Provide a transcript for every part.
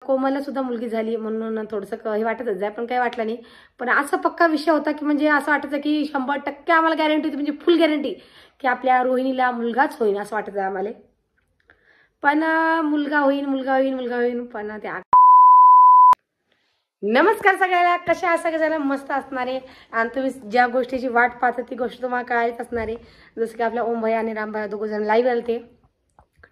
कोमलला सुद्धा मुलगी झाली म्हणून थोडंसं हे वाटतच जाय, पण काही वाटलं नाही. पण असा पक्का विषय होता की म्हणजे असं वाटायचं की 100% आम्हाला गॅरंटी होती, म्हणजे फुल गॅरंटी की आपल्या रोहिणीला मुलगाच होईल असं वाटायचं आम्हाला. पण मुलगा होईल मुलगा होईल मुलगा होईल. पण त्या नमस्कार सगळ्याला, कशा आहात सगळेजण? मस्त असणारे. आणि तुम्ही ज्या गोष्टीची वाट पाहता ती गोष्ट तुम्हाला कळायच असणारे. जसं की आपल्या ओम भैया आणि राम भैया दोघं जण लाईव्ह आले ते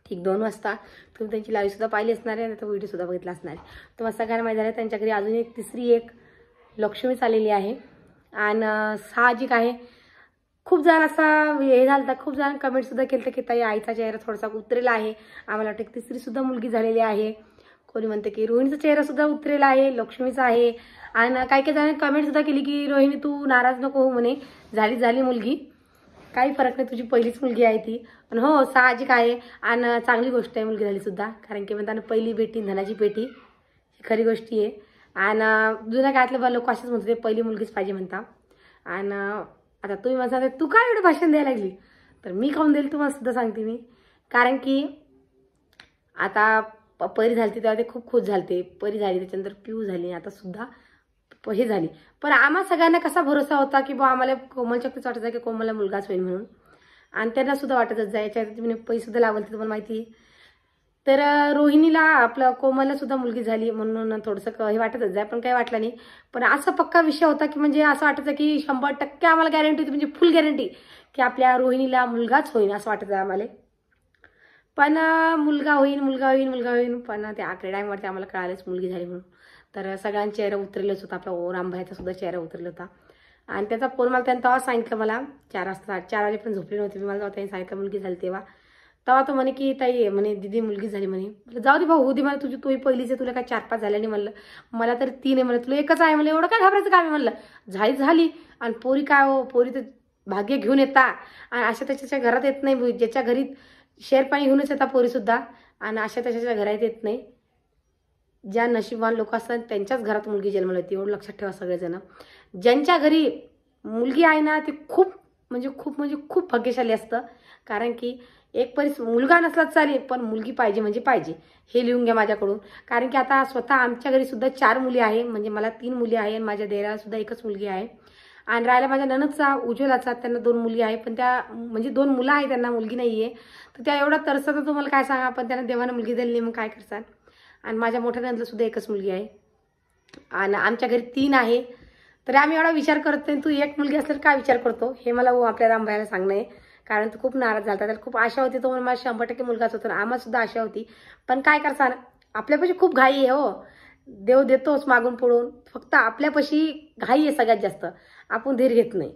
ठीक 2 वाजता. तुम्ही त्यांची लाईव्ह सुद्धा पाहिली असणार आहे आणि तो व्हिडिओ सुद्धा बघितला असणार आहे. तुम्हाला सगळ्यांना माहिती झालं त्यांच्या घरी अजून एक तिसरी एक लक्ष्मी चाललेली आहे. आणि साहजिक आहे खूप जण असा हे झालं, खूप जण कमेंट सुद्धा केलं की ताई आईचा चेहरा थोडासा उतरेला आहे. आम्हाला वाटतं तिसरी सुद्धा मुलगी झालेली आहे. कोणी म्हणते की रोहिणीचा चेहरा सुद्धा उतरेला आहे, लक्ष्मीचा आहे. आणि काही काही जण कमेंट सुद्धा केली की रोहिणी तू नाराज नको हो म्हणे, झाली मुलगी, काही फरक नाही, तुझी पहिलीच मुलगी आहे ती. पण हो साहजिक आहे आणि चांगली गोष्ट आहे मुलगी झाली सुद्धा. कारण की म्हणताना पहिली बेटी धनाची पेटी, ही खरी गोष्टी आहे. आणि जुन्या काळातले लोक असेच म्हणते पहिली मुलगीच पाहिजे म्हणता. आणि आता तुम्ही म्हणता तू काय एवढं भाषण द्यायला लागली, तर मी खाऊन देईल तुम्हाला सुद्धा सांगते मी. कारण की आता परी झाली तेव्हा ते खूप खुश झालते, परी झाली त्याच्यानंतर पिऊ झाली, आता सुद्धा हे झाली. पण आम्हा सगळ्यांना कसा भरोसा होता की बा आम्हाला कोमलच्याच वाटायचं की कोमलला मुलगाच होईल म्हणून. आणि त्यांना सुद्धा वाटतच जायच्या पैसे सुद्धा लागले तुम्हाला माहिती आहे. तर रोहिणीला आपलं कोमलला सुद्धा मुलगी झाली म्हणून थोडंसं हे वाटतच जाय, पण काही वाटलं नाही. पण असा पक्का विषय होता की म्हणजे असं वाटायचं की 100% आम्हाला गॅरंटी होती, म्हणजे फुल गॅरंटी की आपल्या रोहिणीला मुलगाच होईल असं वाटायचं आम्हाला. पण मुलगा होईल मुलगा होईल मुलगा होईल. पण त्या आकडे टाईमवरती आम्हाला कळालंच मुलगी झाली म्हणून. तर सगळ्यांचा चेहरा उतरलेच होता, आपला रामभाईचा सुद्धा चेहरा उतरला होता. आणि त्याचा फोन मला त्यांनी तेव्हा सांगितलं, मला 4 वाजता 4 वाजे पण झोपले नव्हते मी. मला जेव्हा त्यांनी सांगितलं मुलगी झाली तेव्हा तो म्हणे की ताई म्हणे दीदी मुलगी झाली म्हणे. जाऊ दे भाऊ होऊ दे मला, तुझी तोही पहिलीच आहे, तुला काय 4-5 झाल्या नाही म्हणलं, मला तर 3 आहे म्हणलं, तुला एकच आहे म्हणलं, एवढं काय घाबरायचं काम आहे म्हणलं. झाली. आणि पोरी काय हो, पोरी तर भाग्य घेऊन येता आणि अशा त्याच्या घरात येत नाही. ज्याच्या घरी शेरपाणी घेऊनच येतात पोरी सुद्धा, आणि अशा त्याच्या घरात येत नाही. ज्या नशीबवान लोक असतात त्यांच्याच घरात मुलगी जन्माला येते, एवढं लक्षात ठेवा सगळेजण. ज्यांच्या घरी मुलगी आहे ना ते खूप खूप भाग्यशाली असतं. कारण की एक मुलगा नसला चालेल, पण मुलगी पाहिजे म्हणजे पाहिजे, हे लिहून घ्या माझ्याकडून. कारण की आता स्वतः आमच्या घरी सुद्धा 4 मुली आहे, म्हणजे मला 3 मुली आहे आणि माझ्या देराला सुद्धा एकच मुलगी आहे. आणि राहिला माझ्या नणदचा उज्ज्वलाचा, त्यांना 2 मुली आहे, पण त्या म्हणजे 2 मुलं आहे त्यांना मुलगी नाहीये. तर त्या एवढा तरसतात तुम्हाला काय सांगा. पण त्यांना देवानं मुलगी दिली नाही, मग काय करतात. आणि माझ्या मोठ्या नंदला सुद्धा एकच मुलगी आहे आणि आमच्या घरी 3 आहे. तर आम्ही एवढा विचार करत नाही, तू एक मुलगी असल्यावर काय विचार करतो, हे मला आपल्या रामभाईला सांगणं आहे. कारण तो खूप नाराज झाला, त्याला खूप आशा होती, तो मला 100% मुलगाच होता. आम्हाला सुद्धा आशा होती, पण काय करता आपल्यापाशी खूप घाई आहे हो. देव देतोच मागून पुढून, फक्त आपल्यापाशी घाई आहे सगळ्यात जास्त, आपण धीर घेत नाही.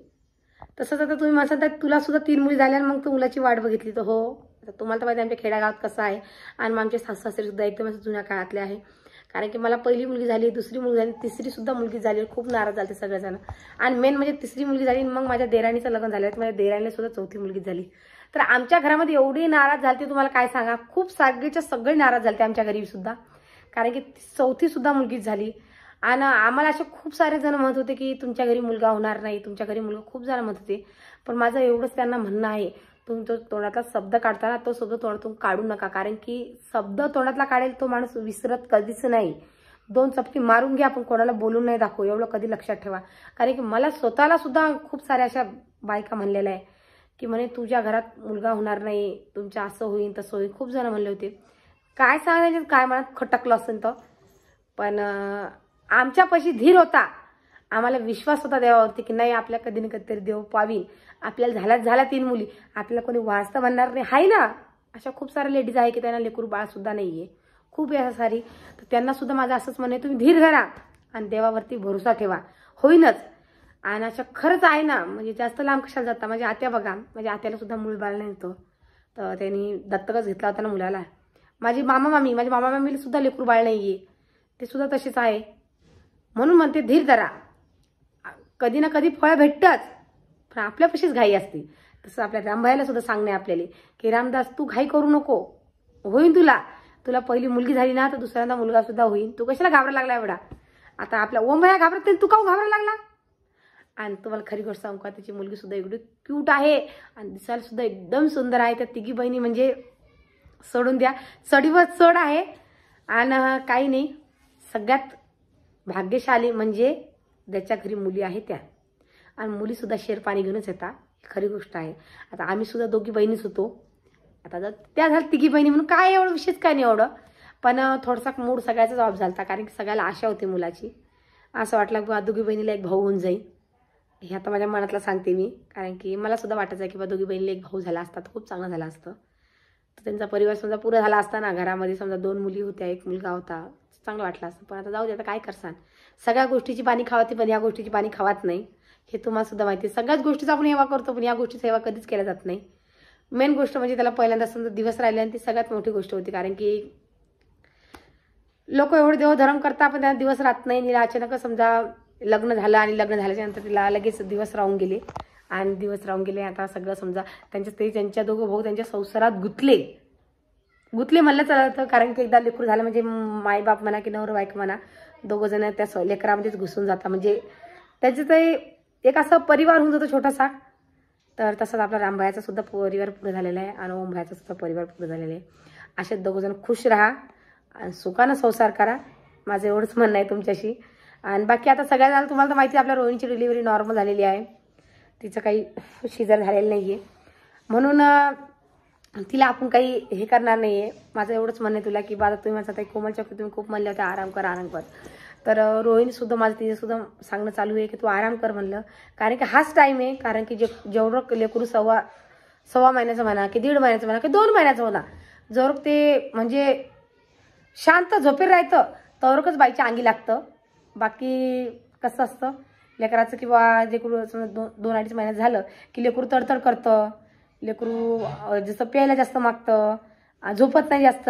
तसंच आता तुम्ही म्हणता तुला सुद्धा 3 मुली झाल्या मग तू मुलाची वाट बघितली, तर हो आता तुम्हाला तर माहिती आमच्या खेड्यागावात कसं आहे. आणि आमचे सासू सासरे सुद्धा एकदम असं जुन्या काळातले आहे. कारण की मला पहिली मुलगी झाली, दुसरी मुलगी झाली, तिसरी सुद्धा मुलगी झाली, खूप नाराज झाले सगळेजण. आणि मेन म्हणजे तिसरी मुलगी झाली मग माझ्या देराणीचं लग्न झालं, माझ्या देराणीला सुद्धा 4थी मुलगी झाली. तर आमच्या घरामध्ये एवढी नाराज झाली तुम्हाला काय सांगा, खूप सगळे नाराज झाले आमच्या घरी सुद्धा. कारण की 4थी सुद्धा मुलगीच झाली. आणि आम्हाला असे खूप सारे जण म्हणत होते की तुमच्या घरी मुलगा होणार नाही, तुमच्या घरी मुलगा, खूप जण म्हणत होते. पण माझं एवढंच त्यांना म्हणणं आहे, तुम्ही तोंडातला शब्द काढताना तो शब्द तोंडातून काढू नका. कारण की शब्द तोंडातला काढेल तो माणूस विसरत कधीच नाही. 2 चपटी मारून घ्या, आपण कोणाला बोलून नाही दाखवू, एवढं कधी लक्षात ठेवा. कारण की मला स्वतःला सुद्धा खूप साऱ्या अशा बायका म्हणलेल्या आहे की म्हणे तुझ्या घरात मुलगा होणार नाही, तुमच्या असं होईल तसं होईल, खूप जण म्हणले होते. काय सांगायचं, काय मनात खटकलं असेल तर. पण आमच्यापाशी धीर होता, आम्हाला विश्वास होता देवावरती की नाही आपल्या कधी ना कधीतरी देव पावील. आपल्याला झाल्या 3 मुली, आपल्याला कोणी वाचता म्हणणार नाही आहे ना. अशा खूप साऱ्या लेडीज आहे की त्यांना लेकरू बाळ सुद्धा नाहीये, खूप आहे सारी. तर त्यांना सुद्धा माझं असंच म्हणणं आहे, तुम्ही धीर धरा आणि देवावरती भरोसा ठेवा, होईनच. आणि अशा खरंच आहे ना, म्हणजे जास्त लांब कशाला जाता. माझ्या आत्या बघा, माझ्या आत्याला सुद्धा मूळ बाळ नाही होतं, तर त्यांनी दत्तकच घेतला होता ना मुलाला. माझ्या मामा मामीला सुद्धा लेकरू बाळ नाहीये, ते सुद्धा तसेच आहे. म्हणून म्हणते धीर धरा, कधी ना कधी फळ भेटतच, पण आपल्यापाशीच घाई असते. तसं आपल्या रामभाईला सुद्धा सांगणे आपल्याला की रामदास तू घाई करू नको, होईन तुला पहिली मुलगी झाली ना तर दुसऱ्यांदा मुलगा सुद्धा होईल, तू कशाला घाबरायला लागला एवढा. आता आपल्या ओम भैया घाबरत नाही, तू का घाबरायला लागला. आणि तुम्हाला खरी गोष्ट सांगू का, त्याची मुलगी सुद्धा एवढी क्यूट आहे आणि दिसायला सुद्धा एकदम सुंदर आहे. त्या तिघी बहिणी म्हणजे सोडून द्या, चढीवर चढ आहे. आणि काही नाही, सगळ्यात भाग्यशाली म्हणजे ज्याच्या घरी मुली आहेत त्या, आणि मुलीसुद्धा शेरपाणी घेऊनच येतात, खरी गोष्ट आहे. आता आम्ही सुद्धा दोघी बहिणीच होतो. आता जर त्या झाल्या तिघी बहिणी म्हणून काय एवढं विशेष काय नाही एवढं, पण थोडासा मूड सगळ्याचाच ऑफ झाला, कारण की सगळ्याला आशा होती मुलाची. असं वाटलं की दोघी बहिणीला एक भाऊ होऊन जाईल. हे आता माझ्या मनातलं सांगते मी, कारण की मला सुद्धा वाटायचं की दोघी बहिणीला एक भाऊ झाला असता तर खूप चांगलं झालं असतं. तर त्यांचा परिवार समजा पुरा झाला असता ना, घरामध्ये समजा 2 मुली होत्या, 1 मुलगा होता, चांगलं वाटलं असतं. पण आता जाऊ दे, आता काय करसान. सगळ्या गोष्टीची पाणी खावाती, पण या गोष्टीची पाणी खावात नाही, हे तुम्हाला सुद्धा माहिती आहे. सगळ्याच गोष्टीचा आपण सेवा करतो, पण या गोष्टीची सेवा कधीच केल्या जात नाही. मेन गोष्ट म्हणजे त्याला पहिल्यांदा समजा दिवस राहिले, आणि ती सगळ्यात मोठी गोष्ट होती, कारण की लोक एवढे देवधर्म करतात, पण त्यांना दिवस राहत नाही. तिला अचानक समजा लग्न झालं, आणि लग्न झाल्याच्या नंतर तिला लगेच दिवस राहून गेले, आणि दिवस राहून गेले. आता सगळं समजा त्यांच्या दोघं भाऊ त्यांच्या संसारात गुतले म्हणलं चालतं, कारण की एकदा लेकरू झालं म्हणजे मायबाप म्हणा की नवरा बायको म्हणा, दोघं जण त्या लेकरामध्येच घुसून जातात. म्हणजे त्याचं ते एक असा परिवार होऊन जातो छोटासा. तर तसंच आपला रामभायाचा सुद्धा परिवार पुढे झालेला आहे, आणि ओमभायाचा सुद्धा परिवार पुढे झालेला आहे. असे दोघं जण खुश राहा आणि सुखानं संसार करा, माझं एवढंच म्हणणं आहे तुमच्याशी. आणि बाकी आता सगळ्यांना तुम्हाला तर माहिती आहे, आपल्या रोहिणीची डिलिव्हरी नॉर्मल झालेली आहे, तिचं काही शिजर झालेलं नाही आहे, म्हणून तिला आपण काही हे करणार नाही आहे. माझं एवढंच म्हणणं आहे तुला की बाबा तुम्ही माझा ताई कोमलच्या तुम्ही खूप म्हणले होते आराम कर. तर रोहिणीसुद्धा माझं तिचंसुद्धा सांगणं चालू आहे की तू आराम कर म्हणलं, कारण की हाच टाईम आहे. कारण की जेवढं लेकरू सव्वा महिन्याचं म्हणा की 1.5 महिन्याचं म्हणा की 2 महिन्याचं म्हणा, जर ते म्हणजे शांत झोपेर राहतं तरच बाईच्या अंगी लागतं. बाकी कसं असतं लेकराचं, किंवा लेकरू 2-2.5 महिन्यात झालं की लेकरू तडतड करतं, लेकरू जसं प्यायला जास्त मागतं, झोपत नाही जास्त,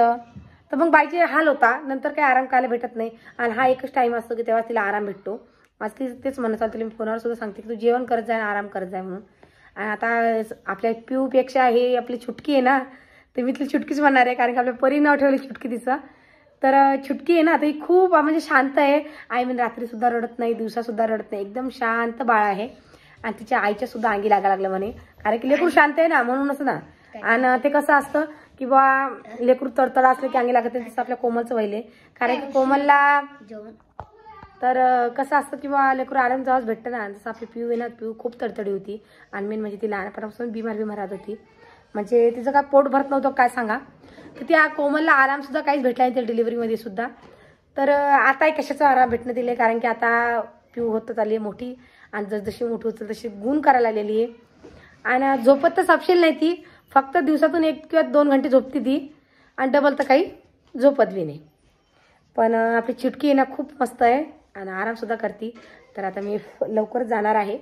तर मग बाईचे हाल होता. नंतर काही आराम करायला भेटत नाही, आणि हा एकच टाईम असतो की तेव्हा तिला आराम भेटतो. माझं तेच म्हणणं चालतं, मी फोनवर सुद्धा सांगते की तू जेवण करत जाय आणि आराम करत जाय म्हणून. आणि आता आपल्या पिऊपेक्षा हे आपली छुटकी आहे ना, तर मी तिला छुटकीच म्हणणार आहे, कारण की आपल्या परी नाव ठेवली छुटकी तिचं. तर छुटकी आहे ना, तर ही खूप म्हणजे शांत आहे. आई म्हणजे रात्रीसुद्धा रडत नाही, दिवसासुद्धा रडत नाही, एकदम शांत बाळ आहे. आणि तिच्या आईच्या सुद्धा अंगी लागायला लागलं म्हणे, कारण की लेकरू शांत आहे ना, म्हणूनच ना. आणि ते कसं असतं की बा लेकरू तडतड असलं की अंगी लागत नाही, तसं आपल्या कोमलचं व्हायले. कारण की कोमलला तर कसं असतं की बा लेकरू आराम जेव्हाच भेटतं ना, जसं आपली पिऊ आहे ना, पिऊ खूप तडतडी होती, आणि मेन म्हणजे ती लहानपणापासून बिमार राहत होती. म्हणजे तिचं काय पोट भरत नव्हतं काय सांगा. तर त्या कोमलला आराम सुद्धा काहीच भेटला नाही त्या डिलिव्हरीमध्ये सुद्धा. तर आता कशाचा आराम भेटणं दिले, कारण की आता पिऊ होत चालली आहे मोठी, आणि जशी मोठी होत तशी गुण करायला आलेली आहे. आणि झोपत तर सपशेल नाही ती, फक्त दिवसातून 1 किंवा 2 घंटे झोपते ती, आणि डबल तर काही झोपत बी नाही. पण आपली चिटकी आहे ना खूप मस्त आहे, आणि आरामसुद्धा करते. तर आता मी लवकरच जाणार आहे.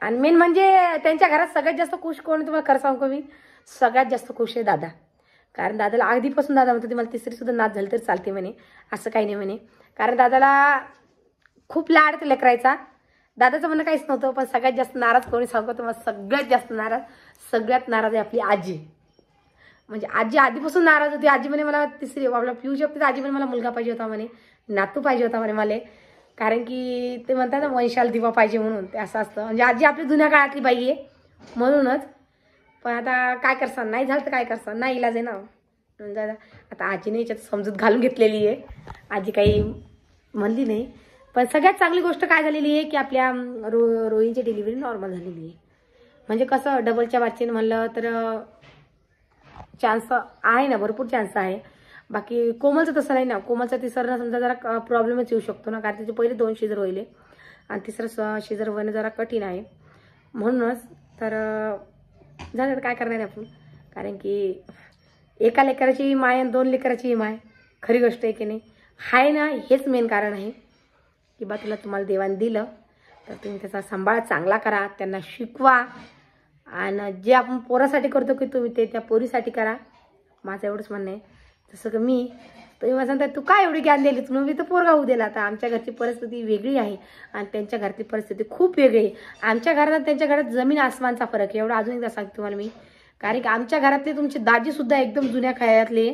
आणि मेन म्हणजे त्यांच्या घरात सगळ्यात जास्त खुश कोण आहे तुम्हाला खरं सांगू मी, सगळ्यात जास्त खुश आहे दादा. कारण दादाला आधीपासून दादा म्हणतो, ती मला तिसरीसुद्धा नाच झाली तरी चालते म्हणे, असं काही नाही म्हणे. कारण दादाला खूप लाड लेकरायचा. दादाचं म्हणणं काहीच नव्हतं, पण सगळ्यात जास्त नाराज कोणी सांगतो तुम्हाला, सगळ्यात नाराज आहे आपली आजी. म्हणजे आजी आधीपासून नाराज होती. आजी म्हणे मला तिसरी आपला पिऊ शकते, आजी म्हणे मला मुलगा पाहिजे होता म्हणे, नातू पाहिजे होता म्हणे मला, कारण की ते म्हणतात ना वंशाला दिवा पाहिजे म्हणून, ते असं असतं. म्हणजे आजी आपली जुन्या काळातली बाई आहे म्हणूनच. पण आता काय करसान, नाही झालं तर काय करसान, नाही इलाज आहे ना. म्हणजे आता आजीने याच्यात समजूत घालून घेतलेली आहे, आजी काही म्हणली नाही. पण सगळ्यात चांगली गोष्ट काय झालेली आहे की आपल्या रोहिणीची डिलिव्हरी नॉर्मल झालेली आहे. म्हणजे कसं डबलच्या बाबतीत म्हणलं तर चान्स आहे ना, भरपूर चान्स आहे. बाकी कोमलचं तसं नाही ना, कोमलचं तिसरं समजा जरा प्रॉब्लेमच येऊ शकतो ना, कारण तिचे पहिले 2 शिजर होईल, आणि तिसरं शिजर होणं जरा कठीण आहे. म्हणूनच तर झालं काय करणार आहे आपण, कारण की एका लेकराची माय आणि 2 लेकराची माय, खरी गोष्ट आहे की नाही, हाय ना. हेच मेन कारण आहे की बा तुम्हाला देवाने दिलं तर तुम्ही त्याचा सांभाळ चांगला करा, त्यांना शिकवा, आणि जे आपण पोरासाठी करतो की तुम्ही ते त्या पोरीसाठी करा. माझं एवढंच म्हणणं आहे. जसं की तुम्ही मला सांगता तू काय एवढी ज्ञान दिली, तुम्ही तर पोरगा होऊ दिला. आता आमच्या घरची परिस्थिती वेगळी आहे, आणि त्यांच्या घरातली परिस्थिती खूप वेगळी आहे. आमच्या घरात त्यांच्या घरात जमीन आसमानचा फरक आहे, एवढं अजून एकदा सांगते तुम्हाला मी. कारण की आमच्या घरातले तुमची दाजीसुद्धा एकदम जुन्या काळातले,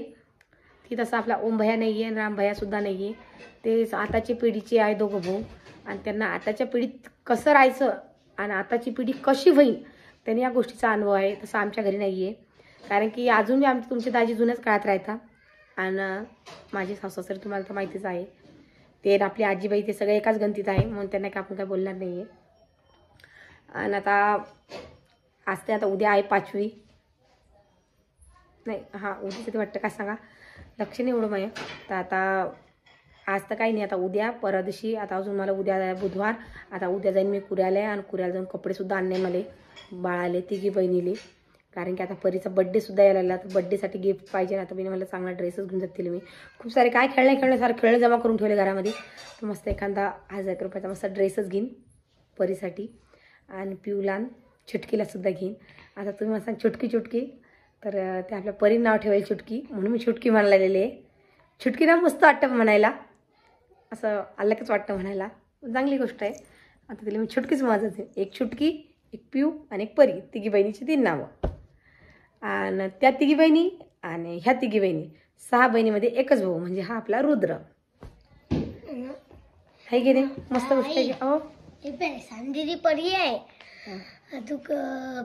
ती तसं आपला ओमभया नाही आहे, रामभयासुद्धा नाही आहे. ते आताची पिढीची आहे दोघं भाऊ, आणि त्यांना आताच्या पिढीत कसं राहायचं आणि आताची पिढी कशी होईल त्यांनी या गोष्टीचा अनुभव आहे. तसं आमच्या घरी नाही आहे, कारण की अजून बी तुमची दाजी जुन्याच काळात राहतात, आणि माझी सासू सासरे तुम्हाला तर माहितीच आहे. ते आणि आपली आजीबाई ते सगळे एकाच गणतीत आहे, म्हणून त्यांना काय आपण काय बोलणार नाही आहे. आणि आता आज आता उद्या आहे 5वी, नाही हां उद्याचं ते वाटतं, काय सांगा लक्ष नाही एवढं माझ्या. तर आता आज तर काही नाही, आता उद्या परवा दिवशी, आता अजून मला उद्या बुधवार, आता उद्या जाईन मी कुऱ्याला, आणि कुऱ्याला जाऊन कपडेसुद्धा आणणे मला बाळाले, तिघी बहिणीले, कारण की आता परीचा बड्डेसुद्धा यायला लागला. तर बड्डेसाठी गिफ्ट पाहिजे ना, तर मी मला चांगला ड्रेसच घेऊन जातील. मी खूप सारे काय खेळण्यासारखं खेळ जमा करून ठेवले घरामध्ये, तर मस्त एखादा 1000 रुपयाचा मस्त ड्रेसच घेईन परीसाठी, आणि पिऊला चुटकीलासुद्धा घेईन. आता तुम्ही मला सांग चुटकी, तर ते आपल्या परी नाव ठेवायला चुटकी, म्हणून मी चुटकी म्हणायला आहे. चुटकी नाव मस्त वाटतं म्हणायला, असं अलगच वाटतं म्हणायला, चांगली गोष्ट आहे. आता तिला मी चुटकीच माझंच आहे. एक चुटकी, एक पिऊ आणि एक परी, तिघी बहिणीची 3 नावं. आणि त्या तिघी बहिणी आणि ह्या तिघी बहिणी, 6 बहिणीमध्ये एकच भाऊ, म्हणजे हा आपला रुद्र आहे की नाही. मस्त गोष्ट आहे. हो सांदेरी परी आहे, अजून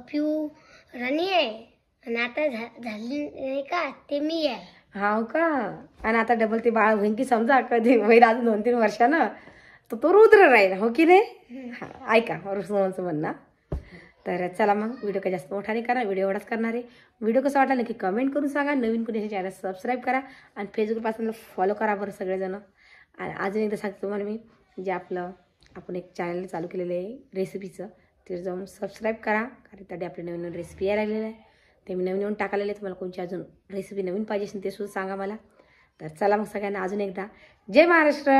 पिऊ राणी आहे, आणि आता झाली नाही का ते मी आहे. हो का. आणि आता डबल ते बाळ होईन की समजा कधी होईल अजून 2-3 वर्षानं, तर तो रुद्र राहील, हो की नाही. हां ऐका रुद्राचं म्हणणं. तर चला मग व्हिडिओ काही जास्त मोठा नाही करा, व्हिडिओ एवढाच करणार आहे. व्हिडिओ कसं वाटला नक्की कमेंट करून सांगा. नवीन कोणी चॅनल सबस्क्राईब करा, आणि फेसबुकपासून फॉलो करा बरं सगळेजण. आणि अजून एकदा सांगते तुम्हाला मी, जे आपण एक चॅनल चालू केलेलं आहे रेसिपीचं, ते जाऊन सबस्क्राईब करा, कारण त्यासाठी आपले नवीन नवीन रेसिपी यायला लागलेलं आहे. ते मी नवीन टाकालेले आहे. तुम्हाला कोणची अजून रेसिपी नवीन पाहिजे असेल ते सुद्धा सांगा मला. तर चला मग सगळ्यांना अजून एकदा जय महाराष्ट्र.